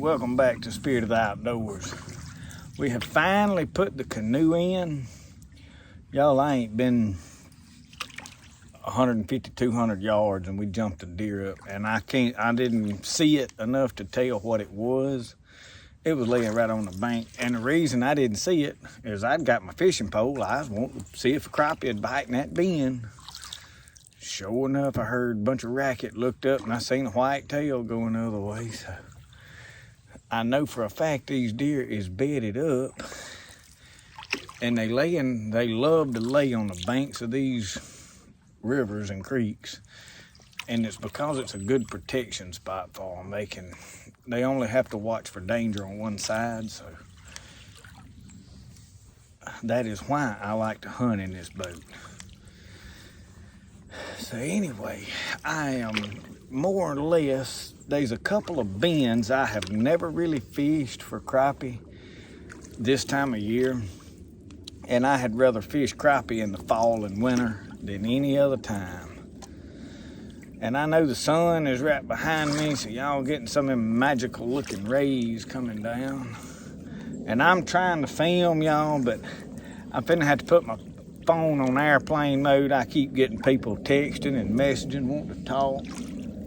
welcome back to Spirit of the Outdoors. We have finally put the canoe in. Y'all, I ain't been 150, 200 yards and we jumped a deer up, and I didn't see it enough to tell what it was. It was laying right on the bank, and the reason I didn't see it is I'd got my fishing pole. I was wanting to see if a crappie would bite in that bend. Sure enough, I heard a bunch of racket, looked up, and I seen a white tail going the other way. So I know for a fact these deer is bedded up, and they love to lay on the banks of these rivers and creeks, and it's because it's a good protection spot for them. They only have to watch for danger on one side, so that is why I like to hunt in this boat. So anyway, I am more or less, there's a couple of bends I have never really fished for crappie this time of year, and I had rather fish crappie in the fall and winter than any other time. And I know the sun is right behind me, so y'all getting some of them magical looking rays coming down. And I'm trying to film y'all, but I'm finna have to put my phone on airplane mode. I keep getting people texting and messaging, wanting to talk.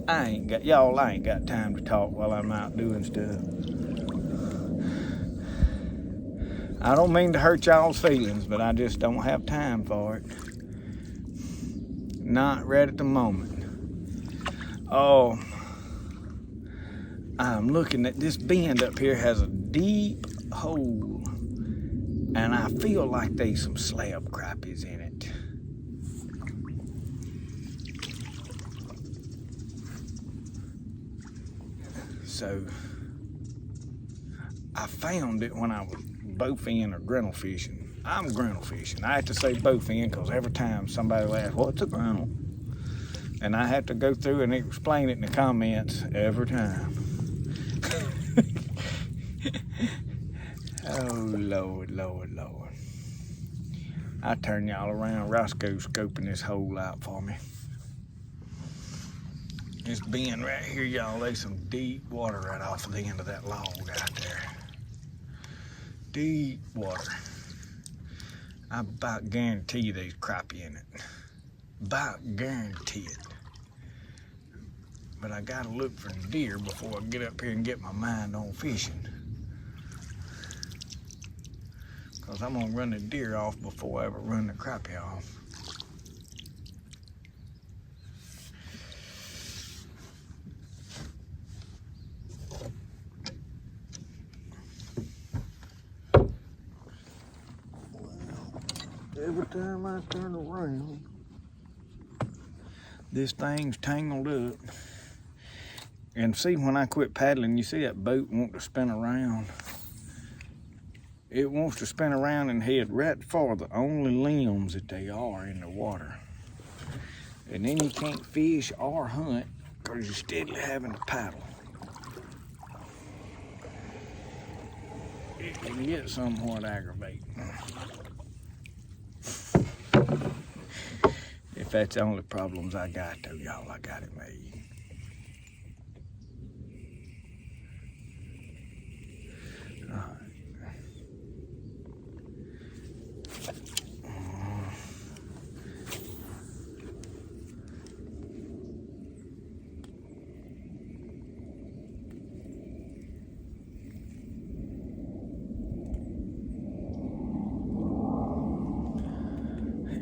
I ain't got time to talk while I'm out doing stuff. I don't mean to hurt y'all's feelings, but I just don't have time for it. Not right at the moment. Oh, I'm looking at this bend up here, has a deep hole, and I feel like there's some slab crappies in it. So I found it when I was bowfin or grinnell fishing. I'm grinnell fishing. I have to say bowfin because every time somebody will ask, what's a grinnell? And I have to go through and explain it in the comments every time. Oh, Lord, Lord, Lord. I turn y'all around. Roscoe's scoping this hole out for me. This bend right here, y'all, there's some deep water right off of the end of that log out there. Deep water. I about guarantee you there's crappie in it. About guarantee it. But I gotta look for the deer before I get up here and get my mind on fishing. Cause I'm gonna run the deer off before I ever run the crappie off. Every time I turn around, this thing's tangled up. And see, when I quit paddling, you see that boat want to spin around. It wants to spin around and head right for the only limbs that they are in the water. And then you can't fish or hunt because you're steadily having to paddle. It can get somewhat aggravating. If that's the only problems I got though, y'all, I got it made.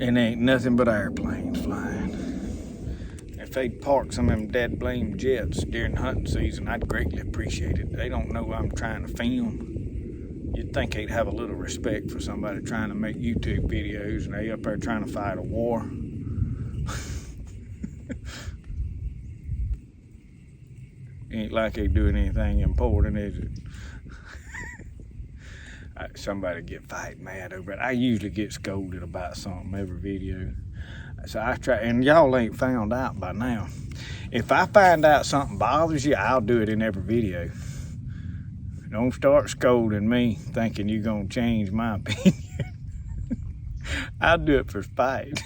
And ain't nothing but airplanes flying. If they'd park some of them dead blame jets during hunting season, I'd greatly appreciate it. They don't know I'm trying to film. You'd think they'd have a little respect for somebody trying to make YouTube videos, and they up there trying to fight a war. Ain't like they doing anything important, is it? Somebody get fight mad over it. I usually get scolded about something every video. So I try, and y'all ain't found out by now. If I find out something bothers you, I'll do it in every video. Don't start scolding me thinking you're gonna change my opinion. I'll do it for spite.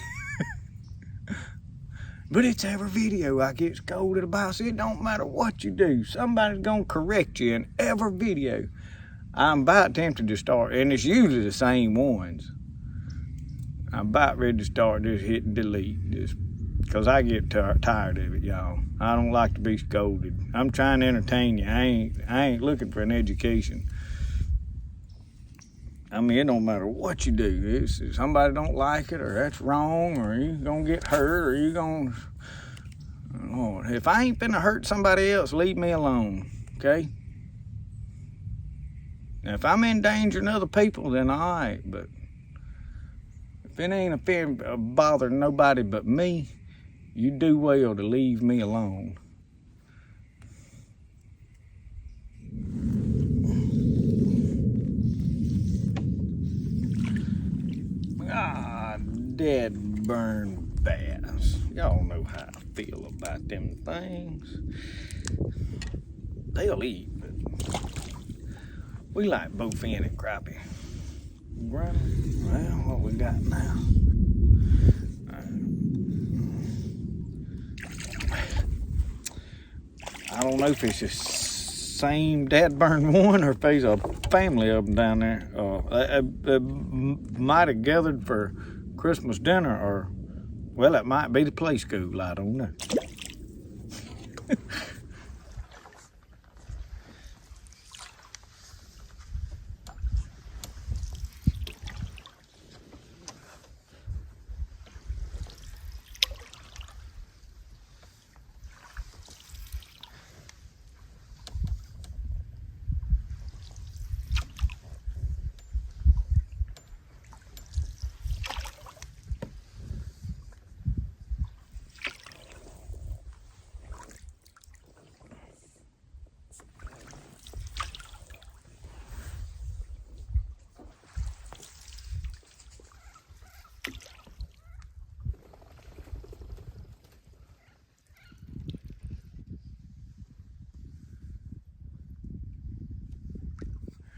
But it's every video I get scolded about. So it don't matter what you do. Somebody's going to correct you in every video. I'm about tempted to start, and it's usually the same ones. I'm about ready to start just hitting delete, just because I get tired of it, y'all. I don't like to be scolded. I'm trying to entertain you. I ain't looking for an education. I mean, it don't matter what you do. If somebody don't like it, or that's wrong, or you're gonna get hurt, or you're gonna. Oh, if I ain't finna hurt somebody else, leave me alone, okay? Now, if I'm endangering other people, then all right, but if it ain't bothering nobody but me, you do well to leave me alone. Ah, dead burn bass. Y'all know how I feel about them things. They'll eat, but we like bowfin and crappie. Well, what we got now? I don't know if it's the same dad burn one or if there's a family of them down there. They might have gathered for Christmas dinner, or, well, it might be the play school. I don't know.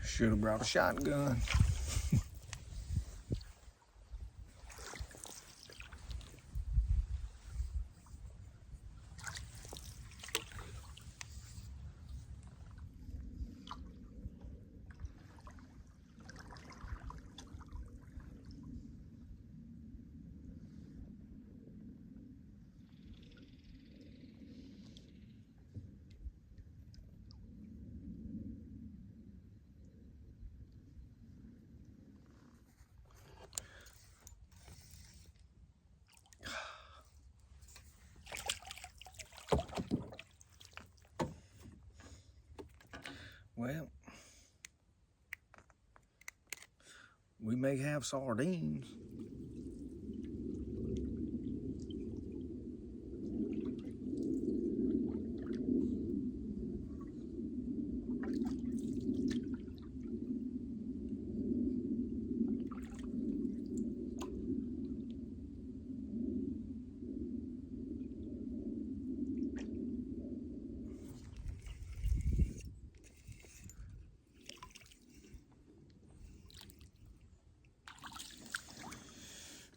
Should have brought a shotgun. Well, we may have sardines.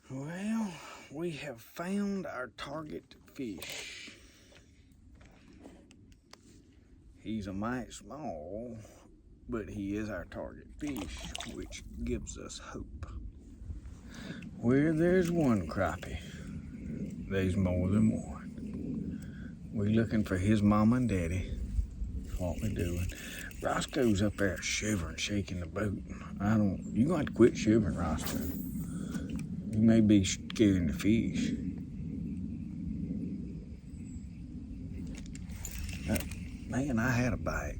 Well, we have found our target fish. He's a mite small, but he is our target fish, which gives us hope. Where there's one crappie, there's more than one. We looking for his mama and daddy. That's what we're doing. Roscoe's up there shivering, shaking the boat. You're going to quit shivering, Roscoe. You may be scaring the fish. Man, I had a bite.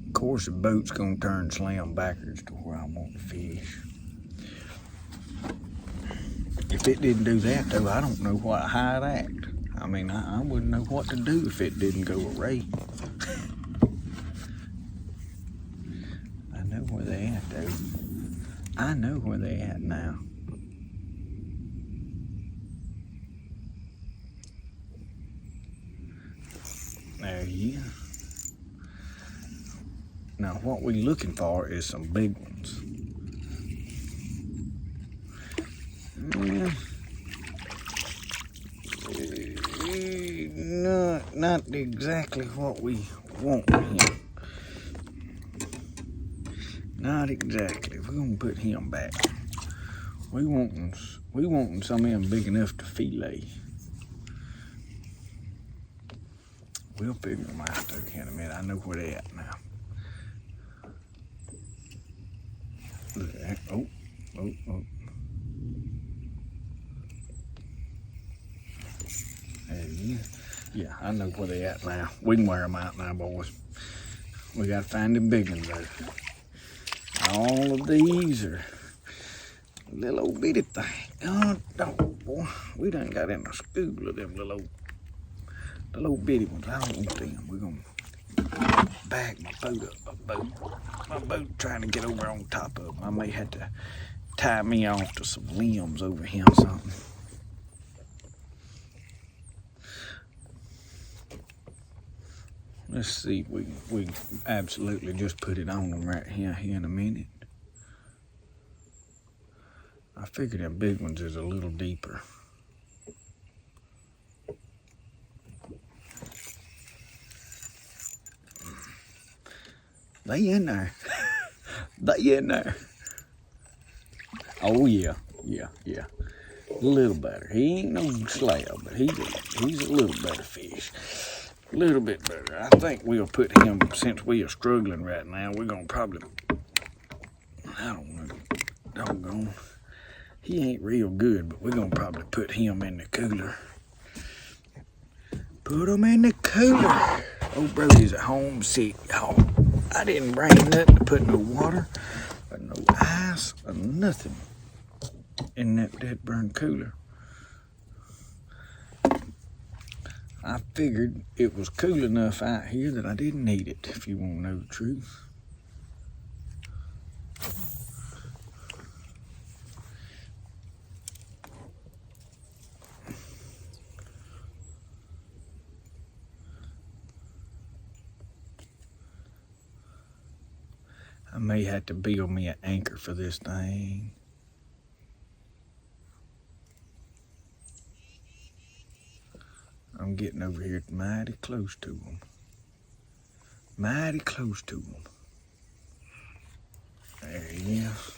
Of course, the boat's gonna turn slam backwards to where I want to fish. If it didn't do that, though, I don't know how to act. I mean, I wouldn't know what to do if it didn't go away. I know where they at, though. I know where they at now. There you go. Now what we looking for is some big ones. Not exactly what we want here. Not exactly. We're gonna put him back. We wanting some of them big enough to fillet. We'll figure them out though in a minute. I know where they're at now. Look at that. Oh. There he is. Yeah, I know where they're at now. We can wear them out now, boys. We gotta find them big ones though. All of these are little old bitty thing. Oh, boy. We done got in a school of them little old bitty ones. I don't want them. We're gonna back my boat up. My boat trying to get over on top of them. I may have to tie me off to some limbs over here or something. Let's see if we can absolutely just put it on them right here in a minute. I figure them big ones is a little deeper. They in there. They in there. Oh yeah. A little better. He ain't no slab, but he's a little better fish. A little bit better. I think we'll put him, since we are struggling right now, we're gonna probably, I don't know, doggone. He ain't real good, but we're gonna probably put him in the cooler. Put him in the cooler. Old Brody's at home sick, y'all. I didn't bring nothing to put no water, or no ice, or nothing in that dead burn cooler. I figured it was cool enough out here that I didn't need it, if you want to know the truth. I may have to build me an anchor for this thing. I'm getting over here mighty close to them. Mighty close to them. There he is.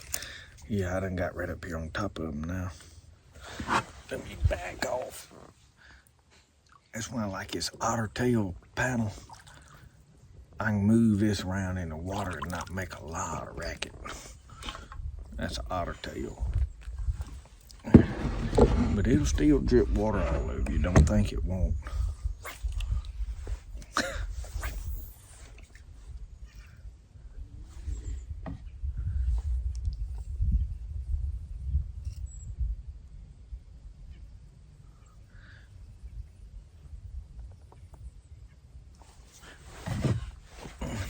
Yeah, I done got right up here on top of them now. Let me back off. That's why I like this otter tail paddle. I can move this around in the water and not make a lot of racket. That's an otter tail. But it'll still drip water all over you. Don't think it won't.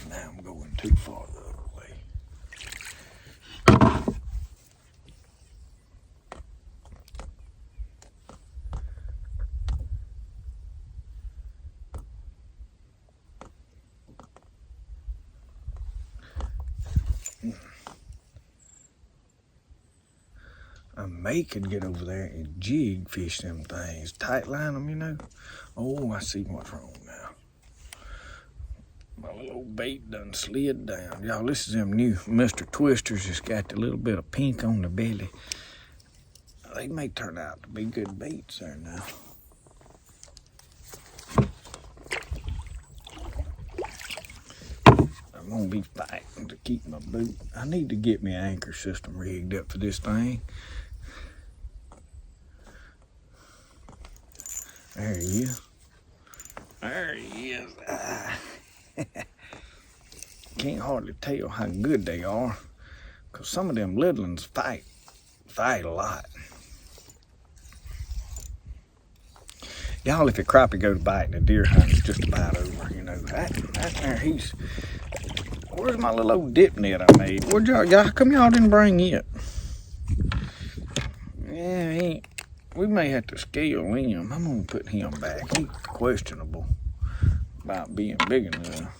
Now I'm going too far the other way. I may could get over there and jig fish them things, tight line them, you know. Oh, I see what's wrong now. My little bait done slid down. Y'all, this is them new Mr. Twisters. It's got a little bit of pink on the belly. They may turn out to be good baits there now. I'm gonna be fighting to keep my boat. I need to get me an anchor system rigged up for this thing. There he is. There he is. Can't hardly tell how good they are, because some of them little ones fight a lot. Y'all, if a crappie go to biting a deer hunt, it's just about over, you know. That there, where's my little old dip net I made? Where'd y'all, how come y'all didn't bring it? Yeah, we may have to scale him. I'm gonna put him back. He's questionable about being big enough.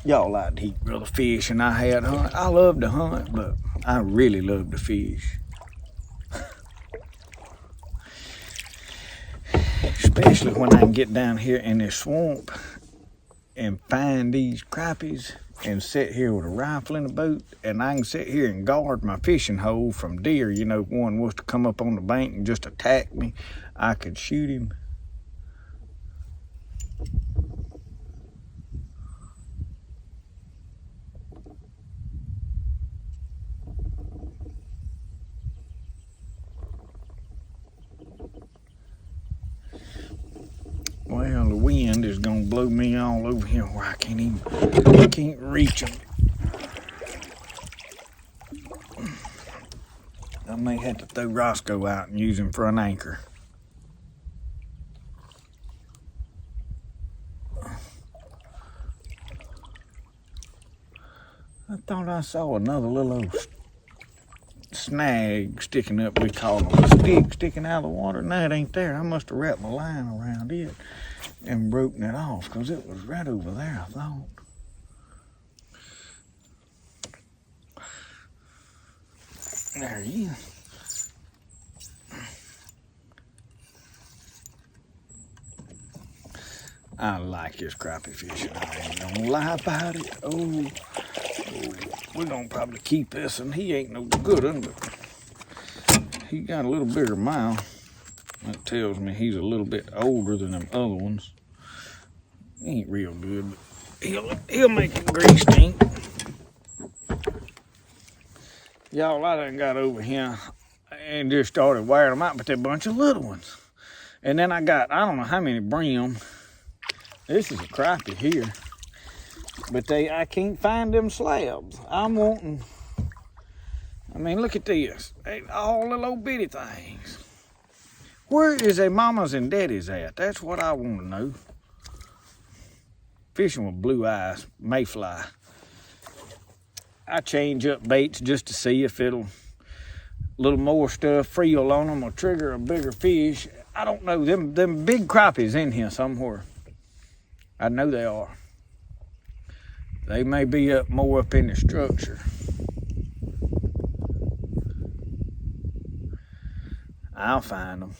Y'all like to eat other fish and I had hunt. I love to hunt, but I really love to fish. Especially when I can get down here in this swamp and find these crappies and sit here with a rifle in the boat, and I can sit here and guard my fishing hole from deer. You know, if one was to come up on the bank and just attack me, I could shoot him. Well, the wind is gonna blow me all over here where I can't reach them. I may have to throw Roscoe out and use him for an anchor. I thought I saw another little old snag sticking up, we call them, a stick sticking out of the water. No, it ain't there. I must have wrapped my line around it and broken it off, because it was right over there, I thought. There he is. I like this crappie fishing. I ain't gonna lie about it. Oh, we're gonna probably keep this, and he ain't no good one, but he got a little bigger mouth. That tells me he's a little bit older than them other ones. He ain't real good, but he'll make a grease stink. Y'all, I done got over here and just started wearing them out, but they're a bunch of little ones. And then I got, I don't know how many brim. This is a crappie here, but I can't find them slabs. I'm wanting, I mean, look at this. They all little old bitty things. Where is their mamas and daddies at? That's what I want to know. Fishing with blue eyes, mayfly. I change up baits just to see if it'll, a little more stuff, reel on them, or trigger a bigger fish. I don't know, them big crappies in here somewhere. I know they are. They may be up more up in the structure. I'll find them.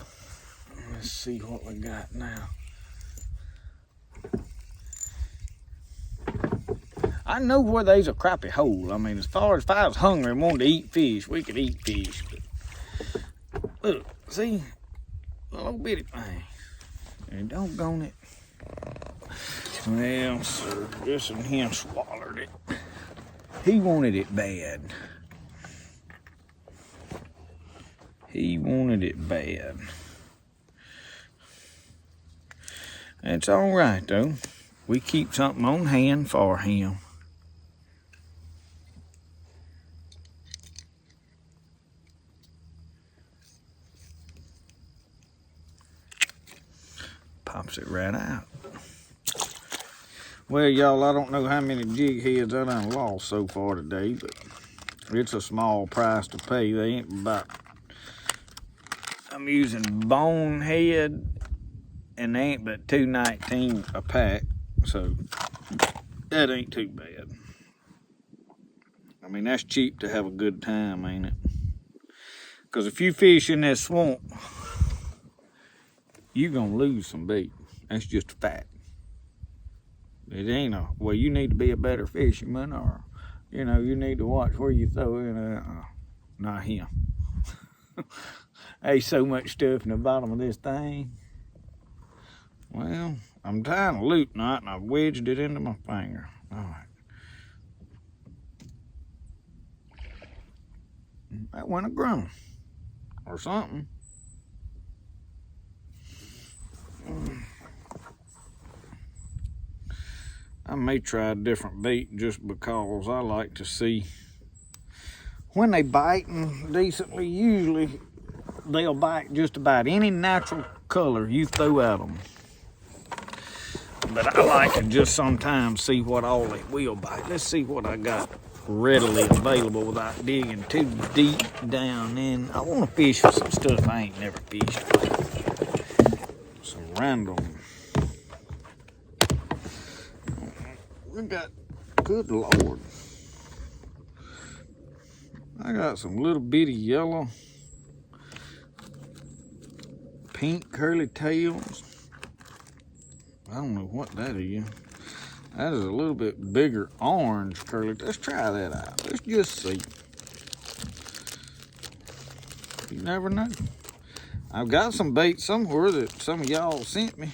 Let's see what we got now. I know where there's a crappie hole. I mean, as far as if I was hungry and wanted to eat fish, we could eat fish. But look, see? A little bitty thing. And doggone it. Well, sir, this and him swallowed it. He wanted it bad. He wanted it bad. It's all right, though. We keep something on hand for him. Pops it right out. Well, y'all, I don't know how many jig heads I done lost so far today, but it's a small price to pay. They ain't about, I'm using bonehead, and they ain't but $2.19 a pack, so that ain't too bad. I mean, that's cheap to have a good time, ain't it? Because if you fish in that swamp, you're gonna lose some bait. That's just a fact. It ain't a, well, you need to be a better fisherman, or, you know, you need to watch where you throw in. Not him. There's so much stuff in the bottom of this thing. Well, I'm tying a loop knot and I've wedged it into my finger. All right. That went a grunt or something. I may try a different bait just because I like to see when they biting decently. Usually they'll bite just about any natural color you throw at them. But I like to just sometimes see what all they will bite. Let's see what I got readily available without digging too deep down in. I want to fish for some stuff I ain't never fished. Some random. We got Good Lord. I got some little bitty yellow, pink curly tails. I don't know what that is. That is a little bit bigger orange curly. Let's try that out. Let's just see. You never know. I've got some bait somewhere that some of y'all sent me.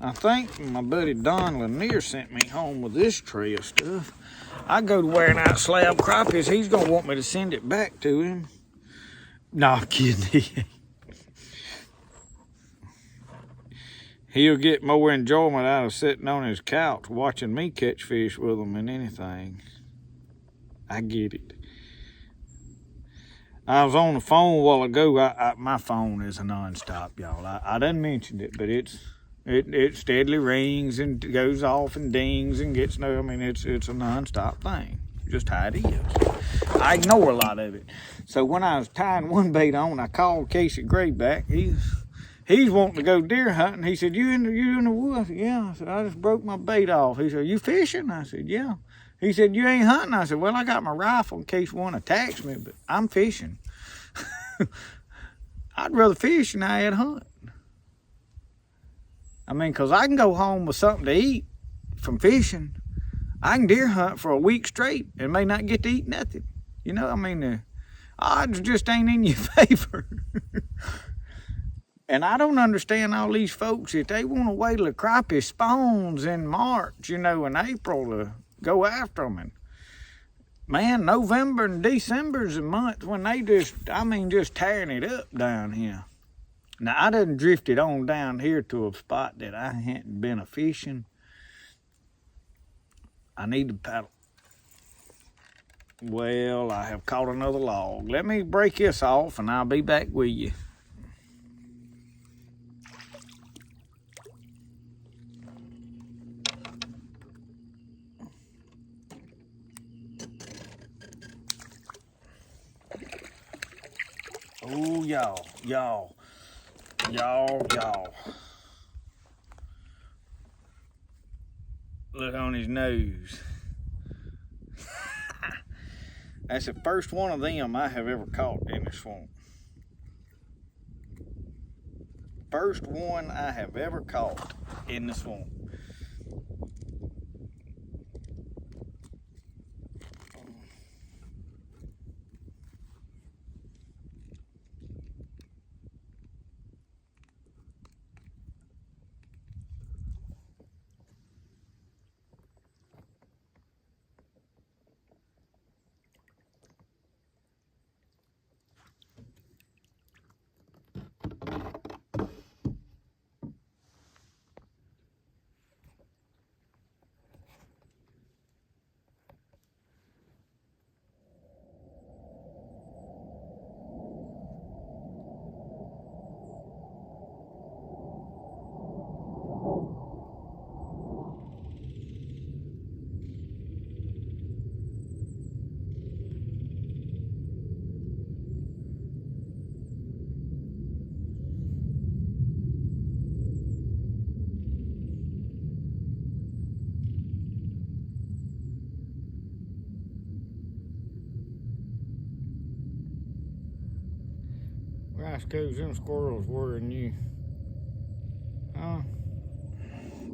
I think my buddy Don Lanier sent me home with this tray of stuff. I go to wearing out slab crappies. He's gonna want me to send it back to him. No, I'm kidding. He'll get more enjoyment out of sitting on his couch watching me catch fish with him than anything. I get it. I was on the phone a while ago. My phone is a nonstop, y'all. I done mentioned it, but it steadily rings and goes off and dings and gets no. I mean, it's a nonstop thing. Just how it is. I ignore a lot of it. So when I was tying one bait on, I called Casey Gray back. He's wanting to go deer hunting. He said, you in the woods? Yeah. I said, I just broke my bait off. He said, you fishing? I said, yeah. He said, you ain't hunting? I said, well, I got my rifle in case one attacks me, but I'm fishing. I'd rather fish than I'd hunt. I mean, because I can go home with something to eat from fishing. I can deer hunt for a week straight and may not get to eat nothing. You know, I mean, the odds just ain't in your favor. And I don't understand all these folks if they want to wait till the crappie spawns in March, in April to go after them. And man, November and December's a month when they just tearing it up down here. Now, I done drifted on down here to a spot that I hadn't been a-fishing. I need to paddle. Well, I have caught another log. Let me break this off and I'll be back with you. Oh, y'all. Look on his nose. That's the first one of them I have ever caught in the swamp. First one I have ever caught in the swamp. Roscoe's them squirrels worrying you. Huh?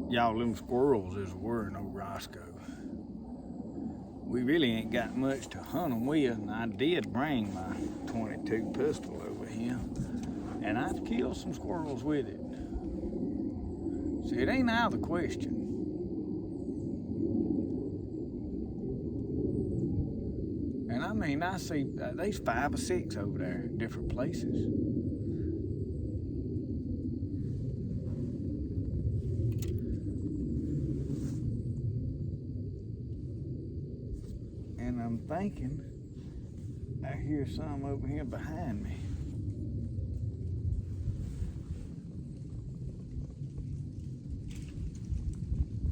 Y'all, them squirrels is worrying old Roscoe. We really ain't got much to hunt them with, and I did bring my .22 pistol over here, and I've killed some squirrels with it. See, it ain't out of the question. And I mean, I see there's 5 or 6 over there in different places. And I'm thinking, I hear some over here behind me.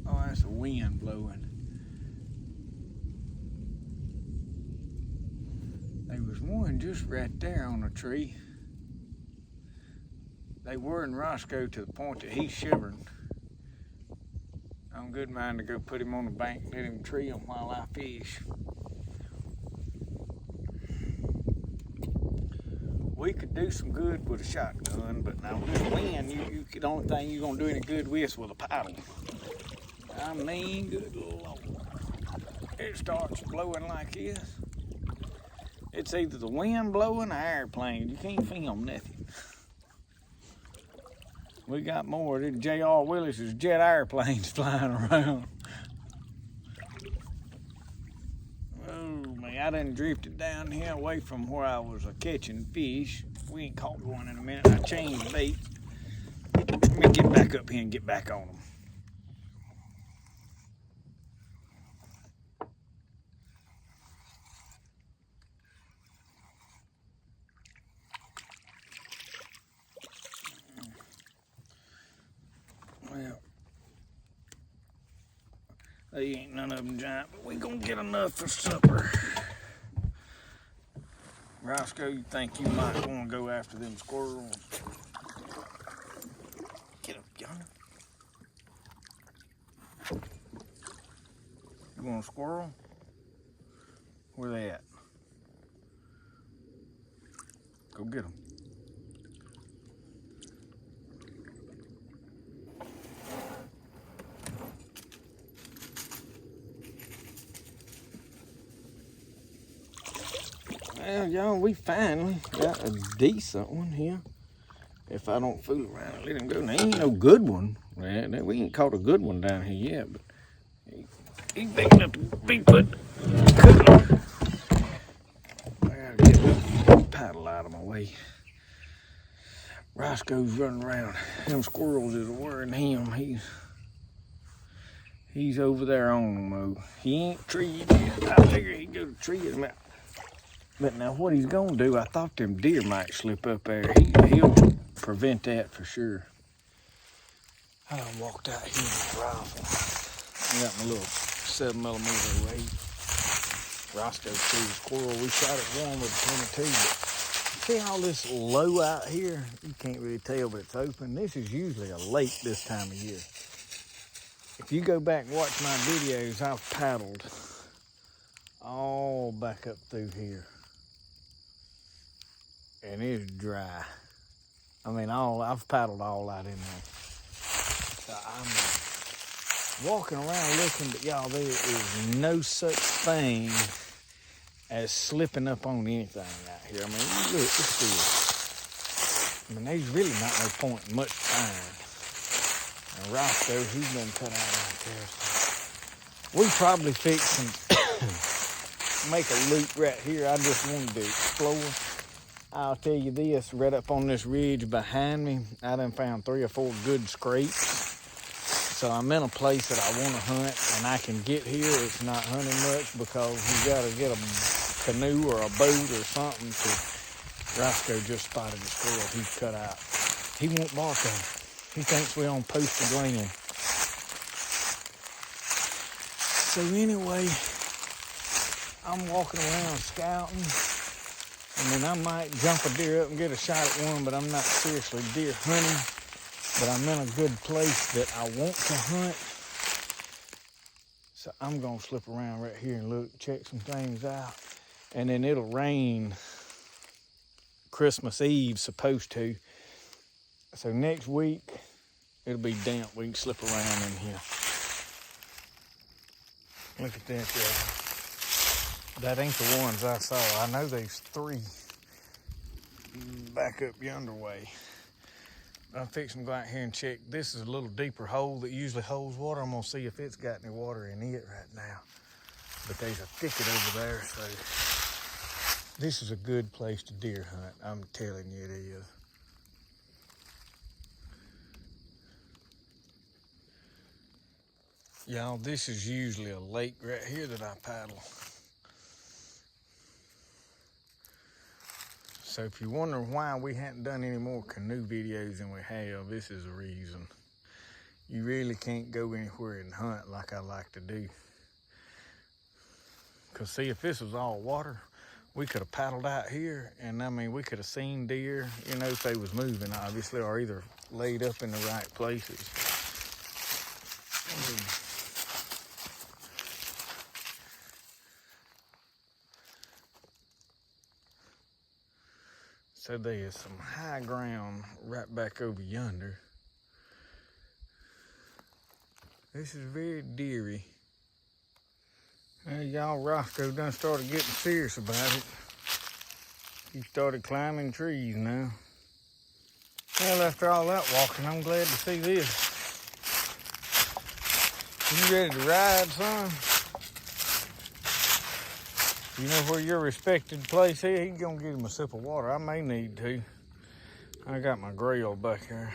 Oh, that's a wind blowing. There was one just right there on a tree. They were in Roscoe to the point that he's shivering. I'm good mind to go put him on the bank and let him tree him while I fish. We could do some good with a shotgun, but now with this wind, the only thing you're gonna do any good with a paddle. I mean, good Lord. It starts blowing like this. It's either the wind blowing or airplane. You can't film nothing. We got more of the J.R. Willis's jet airplanes flying around. Oh man, I done drifted down here away from where I was catching fish. We ain't caught one in a minute. I changed bait. Let me get back up here and get back on them. Well, they ain't none of them giant, but we gonna get enough for supper. Roscoe, you think you might want to go after them squirrels? Get up yonder. You want a squirrel? Where they at? Go get them. Well, y'all, we finally got a decent one here. If I don't fool around and let him go. Now, ain't no good one. We ain't caught a good one down here yet, but he's big enough to be put. Good Lord. I gotta get the paddle out of my way. Roscoe's running around. Them squirrels is worrying him. He's over there on them, though. He ain't treed yet. I figure he'd go to tree him out. But now what he's gonna do, I thought them deer might slip up there. He'll prevent that for sure. I done walked out here with my rifle. I got my little 7mm weight. Roscoe threw the squirrel. We shot at one with a 22. But see all this low out here? You can't really tell, but it's open. This is usually a lake this time of year. If you go back and watch my videos, I've paddled all back up through here. And it's dry. I mean, I've paddled all out in there. So I'm walking around looking, but y'all, there is no such thing as slipping up on anything out here. I mean, look, let's see. I mean, there's really not no point in much time. And Roscoe, he's been cut out right there. So we probably fix and make a loop right here. I just wanted to explore. I'll tell you this, right up on this ridge behind me, I done found 3 or 4 good scrapes. So I'm in a place that I want to hunt, and I can get here. It's not hunting much because you got to get a canoe or a boat or something. So Roscoe just spotted a squirrel he's cut out. He won't bark at him. He thinks we're on posted land. So anyway, I'm walking around scouting. I mean, I might jump a deer up and get a shot at one, but I'm not seriously deer hunting. But I'm in a good place that I want to hunt. So I'm gonna slip around right here and look, check some things out. And then it'll rain Christmas Eve, supposed to. So next week, it'll be damp. We can slip around in here. Look at that, y'all. That ain't the ones I saw. I know there's 3 back up yonder way. I'm fixing to go out here and check. This is a little deeper hole that usually holds water. I'm gonna see if it's got any water in it right now. But there's a thicket over there, so this is a good place to deer hunt. I'm telling you it is. Y'all, this is usually a lake right here that I paddle. So if you're wondering why we hadn't done any more canoe videos than we have, this is the reason. You really can't go anywhere and hunt like I like to do. Because see, if this was all water, we could have paddled out here, and I mean, we could have seen deer, you know, if they was moving, obviously, or either laid up in the right places. So there is some high ground right back over yonder. This is very deery. Well, y'all, Roscoe done started getting serious about it. He started climbing trees now. Well, after all that walking, I'm glad to see this. You ready to ride, son? You know where your respected place is? He's gonna get him a sip of water. I may need to. I got my grill back here.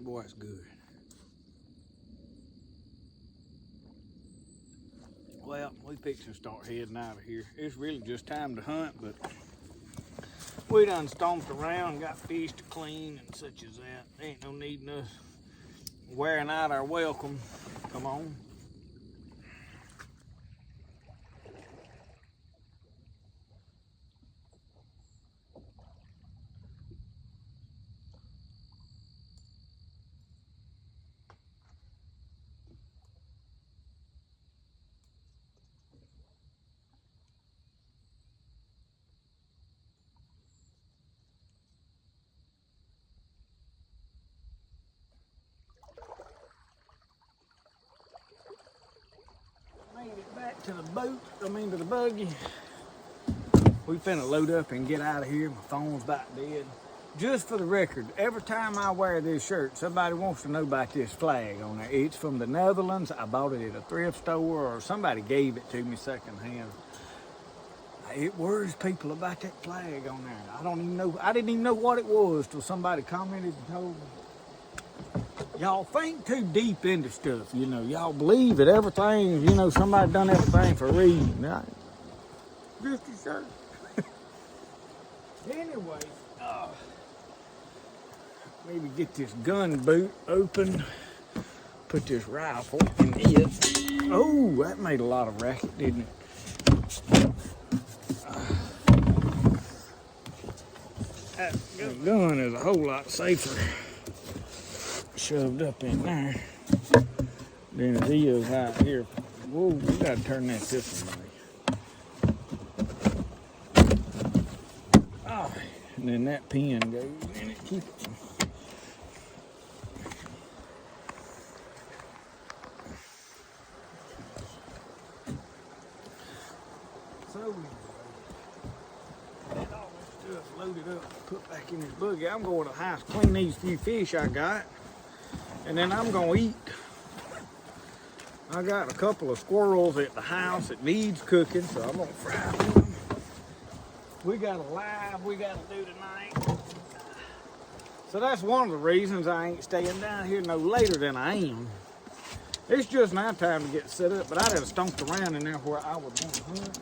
Boy, it's good. Well, we fixing to start heading out of here. It's really just time to hunt, but we done stomped around, got fish to clean and such as that. Ain't no need in us wearing out our welcome. Come on. Made it back to the boat, to the buggy. We finna load up and get out of here. My phone's about dead. Just for the record, every time I wear this shirt, somebody wants to know about this flag on it. It's from the Netherlands. I bought it at a thrift store, or somebody gave it to me secondhand. It worries people about that flag on there. I didn't even know what it was till somebody commented and told me. Y'all think too deep into stuff, you know. Y'all believe that everything, you know, somebody done everything for a reason. Right? Just a shirt. Anyway, maybe get this gun boot open. Put this rifle in it. Oh, that made a lot of racket, didn't it? That gun is a whole lot safer shoved up in there than it is out here. Whoa, we gotta turn that this way. Oh, and then that pin goes in it. Keep it. So, get all this stuff loaded up, put back in this buggy. I'm going to the house, clean these few fish I got, and then I'm gonna eat. I got a couple of squirrels at the house that needs cooking, so I'm gonna fry them. We got a live we gotta do tonight. So that's one of the reasons I ain't staying down here no later than I am. It's just now time to get set up, but I done stomped around in there where I was gonna hunt.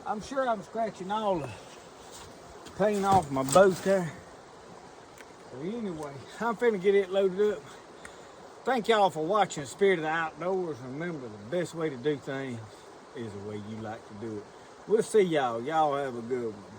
I'm sure I'm scratching all the paint off my boat there. But anyway, I'm finna get it loaded up. Thank y'all for watching Spirit of the Outdoors. Remember, the best way to do things is the way you like to do it. We'll see y'all. Y'all have a good one.